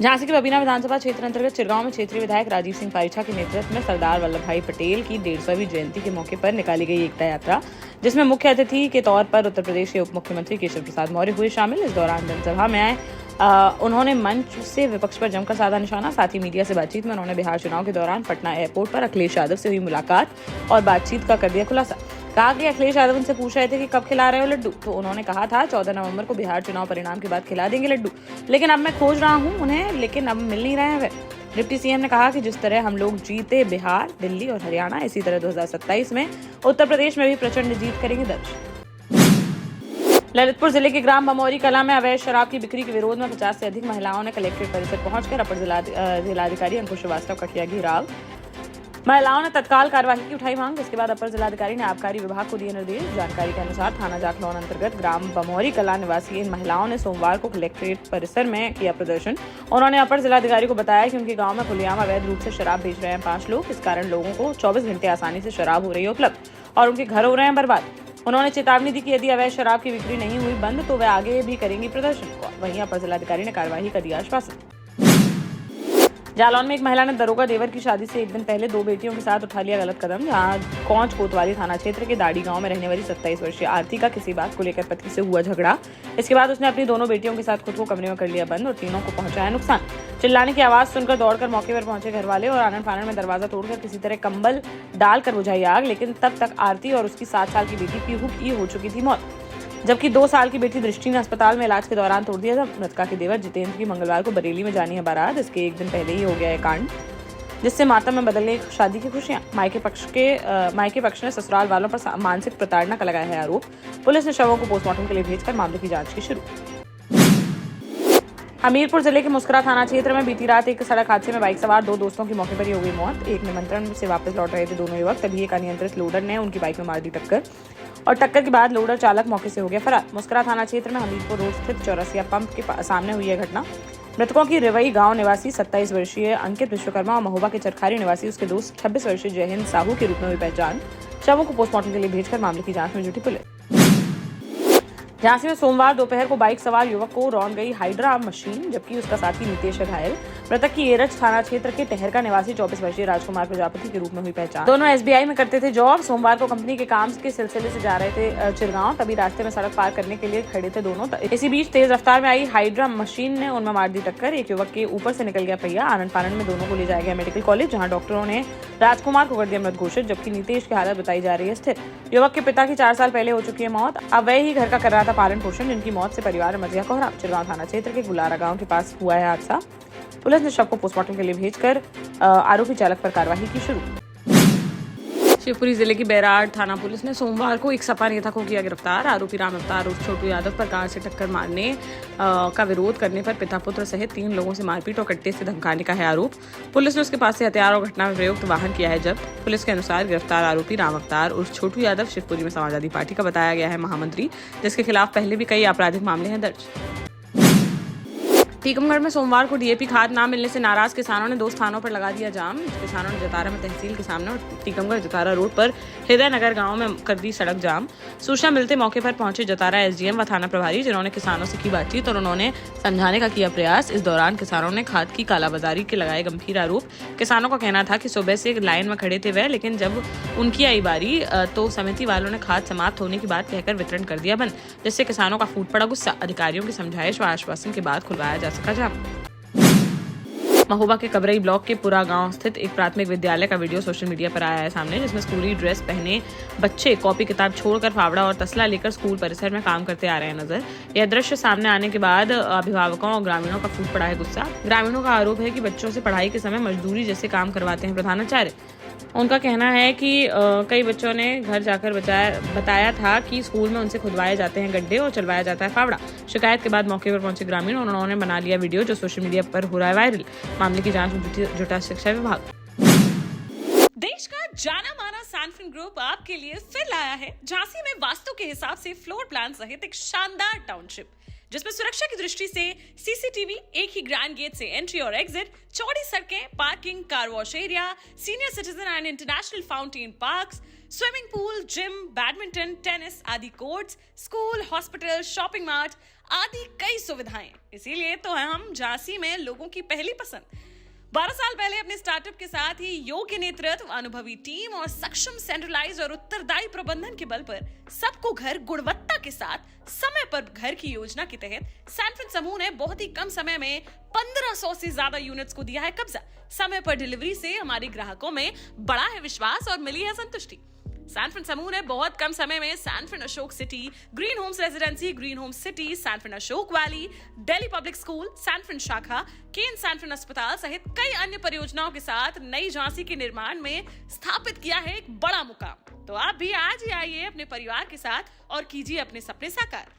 झांसी के बबीना विधानसभा क्षेत्र अंतर्गत चिरगांव में क्षेत्रीय विधायक राजीव सिंह पारिछा के नेतृत्व में सरदार वल्लभ भाई पटेल की 150वीं जयंती के मौके पर निकाली गई एकता यात्रा, जिसमें मुख्य अतिथि के तौर पर उत्तर प्रदेश के उप मुख्यमंत्री केशव प्रसाद मौर्य हुए शामिल। इस दौरान जनसभा में आए उन्होंने मंच से विपक्ष पर जमकर साधा निशाना। साथ ही मीडिया से बातचीत में उन्होंने बिहार चुनाव के दौरान पटना एयरपोर्ट पर अखिलेश यादव से हुई मुलाकात और बातचीत का कर दिया खुलासा। कहा कि अखिलेश यादव उनसे पूछ रहे थे कि कब खिला रहे हो लड्डू, तो उन्होंने कहा था 14 नवंबर को बिहार चुनाव परिणाम के बाद खिला देंगे लड्डू, लेकिन अब मैं खोज रहा हूं उन्हें, लेकिन अब मिल नहीं रहे हैं वे। डिप्टी सीएम ने कहा कि जिस तरह हम लोग जीते बिहार, दिल्ली और हरियाणा, इसी तरह 2027 में उत्तर प्रदेश में भी प्रचंड जीत करेंगे दर्ज। ललितपुर जिले के ग्राम बमौरी कला में अवैध शराब की बिक्री के विरोध में 50 से अधिक महिलाओं ने कलेक्ट्रेट परिसर पहुंचकर अपर जिलाधिकारी अंकुश श्रीवास्तव का किया घेराव। महिलाओं ने तत्काल कार्यवाही की उठाई मांग। इसके बाद अपर जिलाधिकारी ने आबकारी विभाग को दिए निर्देश। जानकारी के अनुसार थाना जाखलौन अंतर्गत ग्राम बमौरी कला निवासी इन महिलाओं ने सोमवार को कलेक्ट्रेट परिसर में किया प्रदर्शन। उन्होंने अपर जिलाधिकारी को बताया कि उनके गांव में खुलेआम अवैध रूप से शराब बेच रहे हैं 5 लोग। इस कारण लोगों को 24 घंटे आसानी से शराब हो रही है उपलब्ध और उनके घर हो रहे हैं बर्बाद। उन्होंने चेतावनी दी कि यदि अवैध शराब की बिक्री नहीं हुई बंद तो वे आगे भी करेंगी प्रदर्शन। वहीं अपर जिलाधिकारी ने कार्यवाही का दिया आश्वासन। जालौन में एक महिला ने दरोगा देवर की शादी से एक दिन पहले 2 बेटियों के साथ उठा लिया गलत कदम। जहां कोंच कोतवाली थाना क्षेत्र के दाड़ी गांव में रहने वाली 27 वर्षीय आरती का किसी बात को लेकर पति से हुआ झगड़ा। इसके बाद उसने अपनी दोनों बेटियों के साथ खुद को कमरे में कर लिया बंद और तीनों को पहुंचाया नुकसान। चिल्लाने की आवाज सुनकर दौड़कर मौके पर पहुंचे घर वाले और आनन फानन में दरवाजा तोड़कर किसी तरह कंबल डालकर बुझाई आग, लेकिन तब तक आरती और उसकी 7 साल की बेटी पीहू की हो चुकी थी मौत, जबकि 2 साल की बेटी दृष्टि ने अस्पताल में इलाज के दौरान तोड़ दिया था। मृतका के देवर जितेंद्र की मंगलवार को बरेली में जानी है बारात। इसके एक दिन पहले ही हो गया है कांड, जिससे मातम में बदल गई शादी की खुशियां। मायके पक्ष ने ससुराल वालों पर मानसिक प्रताड़ना का लगाया है आरोप। पुलिस ने शवों को पोस्टमार्टम के लिए भेजकर मामले की जांच की शुरू। हमीरपुर जिले के मुस्कुरा थाना क्षेत्र में बीती रात एक सड़क हादसे में बाइक सवार 2 दोस्तों की मौके पर ही हो गई मौत। एक निमंत्रण से वापस लौट रहे थे दोनों युवक, तभी एक अनियंत्रित लोडर ने उनकी बाइक में मार दी टक्कर और टक्कर के बाद लोडर चालक मौके से हो गया फरार। मुस्कुरा थाना क्षेत्र में हमीरपुर रोड स्थित चौरसिया पंप के सामने हुई है घटना। मृतकों की रिवई गांव निवासी 27 वर्षीय अंकित विश्वकर्मा और महोबा के चरखारी निवासी उसके दोस्त 26 वर्षीय जयहिंद साहू के रूप में हुई पहचान। शवों को पोस्टमार्टम के लिए भेजकर मामले की जांच में जुटी पुलिस। झांसी में सोमवार दोपहर को बाइक सवार युवक को रौंद गई हाइड्रा मशीन, जबकि उसका साथी नितेश घायल। मृतक की एरच थाना क्षेत्र के टहरका निवासी 24 वर्षीय राजकुमार प्रजापति के रूप में हुई पहचान। दोनों एसबीआई में करते थे जॉब। सोमवार को कंपनी के काम के सिलसिले से जा रहे थे चिरगांव, तभी रास्ते में सड़क पार करने के लिए खड़े थे दोनों। इसी बीच तेज रफ्तार में आई हाइड्रा मशीन ने उनमें मार दी टक्कर। एक युवक के ऊपर से निकल गया पहिया। आनन फानन में दोनों को ले जाया गया मेडिकल कॉलेज, जहाँ डॉक्टरों ने राजकुमार को कर दिया मृत घोषित, जबकि नितेश की हालत बताई जा रही है स्थिर। युवक के पिता की 4 साल पहले हो चुकी है मौत। अब वह ही घर का कर रहा था पालन पोषण, जिनकी मौत से परिवार में मजिया कोहराम। चिरगांव थाना क्षेत्र के गुलारा गांव के पास हुआ है हादसा। पुलिस ने शव को पोस्टमार्टम के लिए भेजकर आरोपी चालक पर कार्रवाई की शुरू। शिवपुरी जिले की बैराड़ थाना पुलिस ने सोमवार को एक सपा नेता को किया गिरफ्तार। आरोपी राम अवतार उर्फ छोटू यादव पर कार से टक्कर मारने का विरोध करने पर पिता पुत्र सहित 3 लोगों से मारपीट और कट्टे से धमकाने का है आरोप। पुलिस ने उसके पास से हथियार और घटना में प्रयुक्त वाहन किया है जब्त। पुलिस के अनुसार गिरफ्तार आरोपी राम अवतार उर्फ छोटू यादव शिवपुरी में समाजवादी पार्टी का बताया गया है महामंत्री, जिसके खिलाफ पहले भी कई आपराधिक मामले हैं दर्ज। टीकमगढ़ में सोमवार को डीएपी खाद न मिलने से नाराज किसानों ने 2 स्थानों पर लगा दिया जाम। किसानों ने जतारा में तहसील के सामने और टीकमगढ़ जतारा रोड पर हृदय नगर गांव में कर दी सड़क जाम। सूचना मिलते मौके पर पहुंचे जतारा एसडीएम व थाना प्रभारी, जिन्होंने किसानों से की बातचीत और उन्होंने समझाने का किया प्रयास। इस दौरान किसानों ने खाद की कालाबाजारी के लगाए गंभीर आरोप। किसानों का कहना था कि सुबह से लाइन में खड़े थे वह, लेकिन जब उनकी आई बारी तो समिति वालों ने खाद समाप्त होने की बात कहकर वितरण कर दिया बंद, जिससे किसानों का फूट पड़ा गुस्सा। अधिकारियों की समझाइश व आश्वासन के बाद खुलवाया जा सका जाम। महोबा के कबरई ब्लॉक के पुरा गांव स्थित एक प्राथमिक विद्यालय का वीडियो सोशल मीडिया पर आया है सामने, जिसमें स्कूली ड्रेस पहने बच्चे कॉपी किताब छोड़कर फावड़ा और तसला लेकर स्कूल परिसर में काम करते आ रहे हैं नजर। यह दृश्य सामने आने के बाद अभिभावकों और ग्रामीणों का फूट पड़ा है गुस्सा। ग्रामीणों का आरोप है कि बच्चों से पढ़ाई के समय मजदूरी जैसे काम करवाते हैं प्रधानाचार्य। उनका कहना है कि कई बच्चों ने घर जाकर बताया था कि स्कूल में उनसे खुदवाए जाते हैं गड्ढे और चलवाया जाता है फावड़ा। शिकायत के बाद मौके पर पहुंचे ग्रामीण और उन्होंने बना लिया वीडियो, जो सोशल मीडिया पर हो रहा है वायरल। मामले की जांच में जुटा शिक्षा विभाग। देश का जाना माना सैनफिन ग्रुप आपके लिए फिर लाया है झांसी में वास्तु के हिसाब से फ्लोर प्लान सहित एक शानदार टाउनशिप, जिसमें सुरक्षा की दृष्टि से सीसीटीवी, एक ही ग्रैंड गेट से एंट्री और एग्जिट, चौड़ी सड़कें, parking, car wash area, senior citizen and international fountain parks, swimming pool, gym, badminton, tennis आदि courts, school, hospital, shopping mart आदि कई सुविधाएं। इसीलिए तो हम झांसी में लोगों की पहली पसंद। 12 साल पहले अपने स्टार्टअप के साथ ही योग्य नेतृत्व, अनुभवी टीम और सक्षम सेंट्रलाइज और उत्तरदायी प्रबंधन के बल पर सबको घर गुणवत्ता के साथ समय पर घर की योजना के तहत सैनफिन समूह ने बहुत ही कम समय में 1500 से ज्यादा यूनिट्स को दिया है कब्जा। समय पर डिलीवरी से हमारे ग्राहकों में बढ़ा है विश्वास और मिली है संतुष्टि। सैनफिन समूह ने बहुत कम समय में Sanfin Ashok City, Green Homes Residency, Green Homes City, Sanfin Ashok Valley, Delhi Public School, Sanfin शाखा, केन सैनफिन अस्पताल सहित कई अन्य परियोजनाओं के साथ नई झांसी के निर्माण में स्थापित किया है एक बड़ा मुकाम। तो आप भी आज ही आइए अपने परिवार के साथ और कीजिए अपने सपने साकार।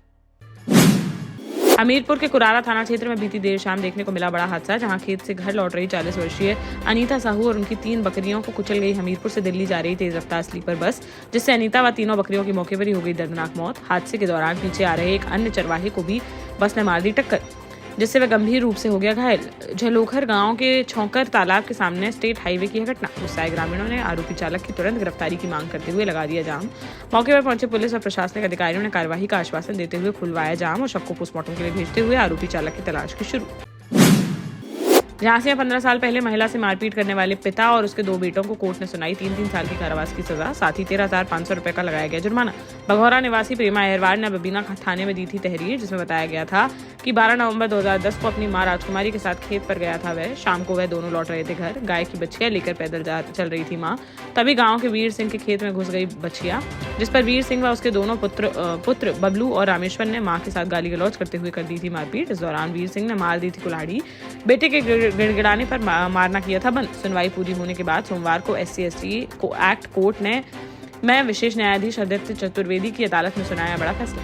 हमीरपुर के कुरारा थाना क्षेत्र में बीती देर शाम देखने को मिला बड़ा हादसा, जहां खेत से घर लौट रही 40 वर्षीय अनीता साहू और उनकी 3 बकरियों को कुचल गई हमीरपुर से दिल्ली जा रही तेज रफ्तार स्लीपर बस, जिससे अनीता व तीनों बकरियों की मौके पर ही हो गई दर्दनाक मौत। हादसे के दौरान पीछे आ रहे एक अन्य चरवाहे को भी बस ने मार दी टक्कर, जिससे वह गंभीर रूप से हो गया घायल। झलोखर गांव के छौकर तालाब के सामने स्टेट हाईवे की यह घटना। गुस्साए ग्रामीणों ने आरोपी चालक की तुरंत गिरफ्तारी की मांग करते हुए लगा दिया जाम। मौके पर पहुंचे पुलिस और प्रशासनिक अधिकारियों ने कार्रवाई का आश्वासन देते हुए खुलवाया जाम और शव को पोस्टमार्टम के लिए भेजते हुए आरोपी चालक की तलाश की शुरू। झांसी में 15 साल पहले महिला से मारपीट करने वाले पिता और उसके 2 बेटों को कोर्ट ने सुनाई 3 साल की कारावास की सजा, साथ ही 13,500 रुपए का लगाया गया जुर्माना। बघौरा निवासी प्रेमा अहरवार ने बबीना थाने में दी थी तहरीर, जिसमें बताया गया था कि 12 नवंबर 2010 को अपनी मां राजकुमारी के साथ खेत पर गया था वह। शाम को वह दोनों लौट रहे थे घर। गाय की बछिया लेकर पैदल चल रही थी मां। तभी गाँव के वीर सिंह के खेत में घुस गई बछिया, जिस पर वीर सिंह व उसके दोनों पुत्र बबलू और रामेश्वर ने मां के साथ गाली गलौज करते हुए कर दी थी मारपीट। इस दौरान वीर सिंह ने मार दी थी कुल्हाड़ी। बेटे के गिड़गिड़ाने पर मारना किया था बंद। सुनवाई पूरी होने के बाद सोमवार को SC/ST एक्ट कोर्ट ने विशेष न्यायाधीश आदित्य चतुर्वेदी की अदालत में सुनाया बड़ा फैसला।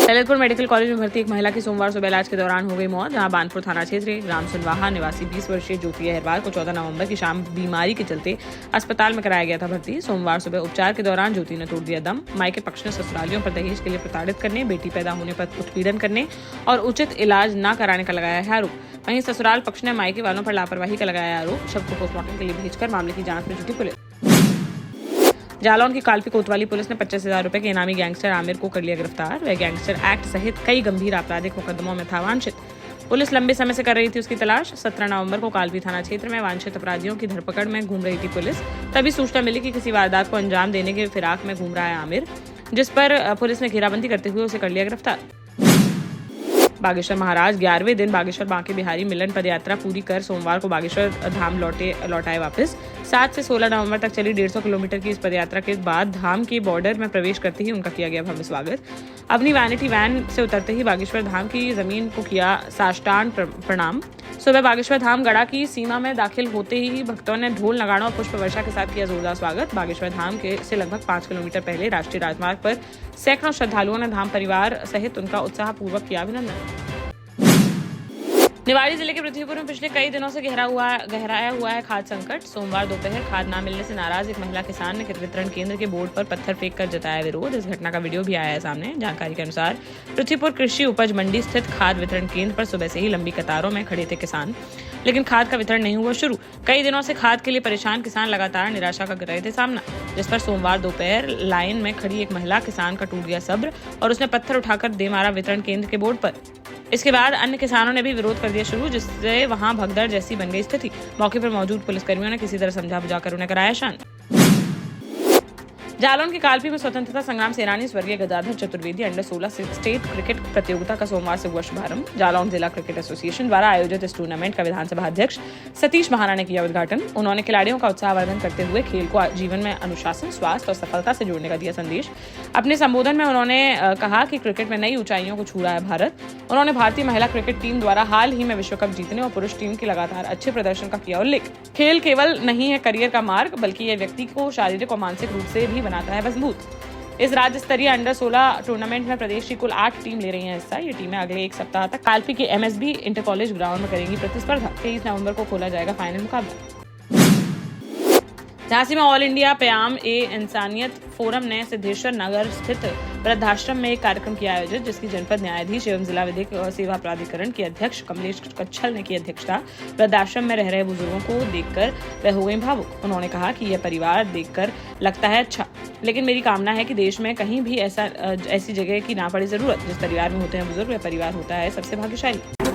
ललितपुर मेडिकल कॉलेज में भर्ती एक महिला की सोमवार सुबह इलाज के दौरान हो गई मौत, जहां बानपुर थाना क्षेत्र के ग्राम सुनवाहा निवासी 20 वर्षीय ज्योति अहरवार को 14 नवंबर की शाम बीमारी के चलते अस्पताल में कराया गया था भर्ती। सोमवार सुबह उपचार के दौरान ज्योति ने तोड़ दिया दम। मायके पक्ष ने ससुरालियों पर दहेज के लिए प्रताड़ित करने, बेटी पैदा होने पर उत्पीड़न करने और उचित इलाज न कराने का लगाया है आरोप। वहीं ससुराल पक्ष ने मायके वालों पर लापरवाही का लगाया आरोप। शव को पोस्टमार्टम के लिए भेजकर मामले की जांच में जुटी पुलिस। जालौन की कालपी कोतवाली पुलिस ने 25,000 रुपए के इनामी गैंगस्टर आमिर को कर लिया गिरफ्तार। वह गैंगस्टर एक्ट सहित कई गंभीर आपराधिक मुकदमों में था वांछित। पुलिस लंबे समय से कर रही थी उसकी तलाश। 17 नवंबर को कालपी थाना क्षेत्र में वांछित अपराधियों की धरपकड़ में घूम रही थी पुलिस। तभी सूचना मिली कि किसी वारदात को अंजाम देने के फिराक में घूम रहा है आमिर, जिस पर पुलिस ने घेराबंदी करते हुए उसे कर लिया गिरफ्तार। बागेश्वर महाराज 11वें दिन बागेश्वर बांके बिहारी मिलन पदयात्रा पूरी कर सोमवार को बागेश्वर धाम लौटाए वापस। 7 से 16 नवंबर तक चली 150 किलोमीटर की इस पदयात्रा के बाद धाम के बॉर्डर में प्रवेश करते ही उनका किया गया भव्य स्वागत। अपनी वैनिटी वैन से उतरते ही बागेश्वर धाम की जमीन को किया साष्टांग प्रणाम। सुबह बागेश्वर धाम गढ़ा की सीमा में दाखिल होते ही भक्तों ने ढोल नगाड़ों और पुष्प वर्षा के साथ किया जोरदार स्वागत। बागेश्वर धाम से लगभग 5 किलोमीटर पहले राष्ट्रीय राजमार्ग पर सैकड़ों श्रद्धालुओं ने धाम परिवार सहित उनका उत्साहपूर्वक किया अभिनंदन। निवाड़ी जिले के पृथ्वीपुर में पिछले कई दिनों से गहराया हुआ है खाद्य संकट। सोमवार दोपहर खाद न मिलने से नाराज एक महिला किसान ने वितरण केंद्र के बोर्ड पर पत्थर फेंक कर जताया विरोध। इस घटना का वीडियो भी आया है सामने। जानकारी के अनुसार पृथ्वीपुर कृषि उपज मंडी स्थित खाद वितरण केंद्र पर सुबह से ही लंबी कतारों में खड़े थे किसान, लेकिन खाद का वितरण नहीं हुआ शुरू। कई दिनों से खाद के लिए परेशान किसान लगातार निराशा का कर रहे थे सामना, जिस पर सोमवार दोपहर लाइन में खड़ी एक महिला किसान का टूट गया सब्र और उसने पत्थर उठाकर दे मारा वितरण केंद्र के बोर्ड पर। इसके बाद अन्य किसानों ने भी विरोध कर दिया शुरू, जिससे वहां भगदड़ जैसी बन गई स्थिति। मौके पर मौजूद पुलिसकर्मियों ने किसी तरह समझा बुझाकर उन्हें कराया शांत। जालौन के कालपी में स्वतंत्रता संग्राम सेनानी स्वर्गीय Gajadhar Chaturvedi under 16 state cricket प्रतियोगिता का सोमवार से हुआ शुभारंभ। जालौन जिला क्रिकेट एसोसिएशन द्वारा आयोजित इस टूर्नामेंट का विधानसभा अध्यक्ष सतीश महाना ने किया उद्घाटन। उन्होंने खिलाड़ियों का उत्साहवर्धन करते हुए खेल को जीवन में अनुशासन, स्वास्थ्य और सफलता से जोड़ने का दिया संदेश। अपने संबोधन में उन्होंने कहा कि क्रिकेट में नई ऊंचाइयों को छू रहा है भारत। उन्होंने भारतीय महिला क्रिकेट टीम द्वारा हाल ही में विश्व कप जीतने और पुरुष टीम के लगातार अच्छे प्रदर्शन का किया उल्लेख। खेल केवल नहीं है करियर का मार्ग, बल्कि यह व्यक्ति को शारीरिक और मानसिक रूप से भी बनाता है मजबूत। इस राज्य स्तरीय अंडर 16 टूर्नामेंट में प्रदेश की कुल 8 टीम ले रही हैं हिस्सा। ये टीमें अगले एक सप्ताह तक कालपी के MSB इंटर कॉलेज ग्राउंड में करेंगी प्रतिस्पर्धा। 23 नवंबर को खोला जाएगा फाइनल मुकाबला। झांसी में ऑल इंडिया प्याम ए इंसानियत फोरम ने सिद्धेश्वर नगर स्थित वृद्धाश्रम में एक कार्यक्रम किया आयोजित, जिसकी जनपद न्यायाधीश एवं जिला विधिक सेवा प्राधिकरण के अध्यक्ष कमलेश कच्छल ने की अध्यक्षता। वृद्धाश्रम में रह रहे बुजुर्गों को देखकर वह हो गई भावुक। उन्होंने कहा कि यह परिवार देखकर लगता है अच्छा, लेकिन मेरी कामना है कि देश में कहीं भी ऐसी जगह की ना पड़े जरूरत। जिस परिवार में होते हैं बुजुर्ग, वह परिवार होता है सबसे भाग्यशाली।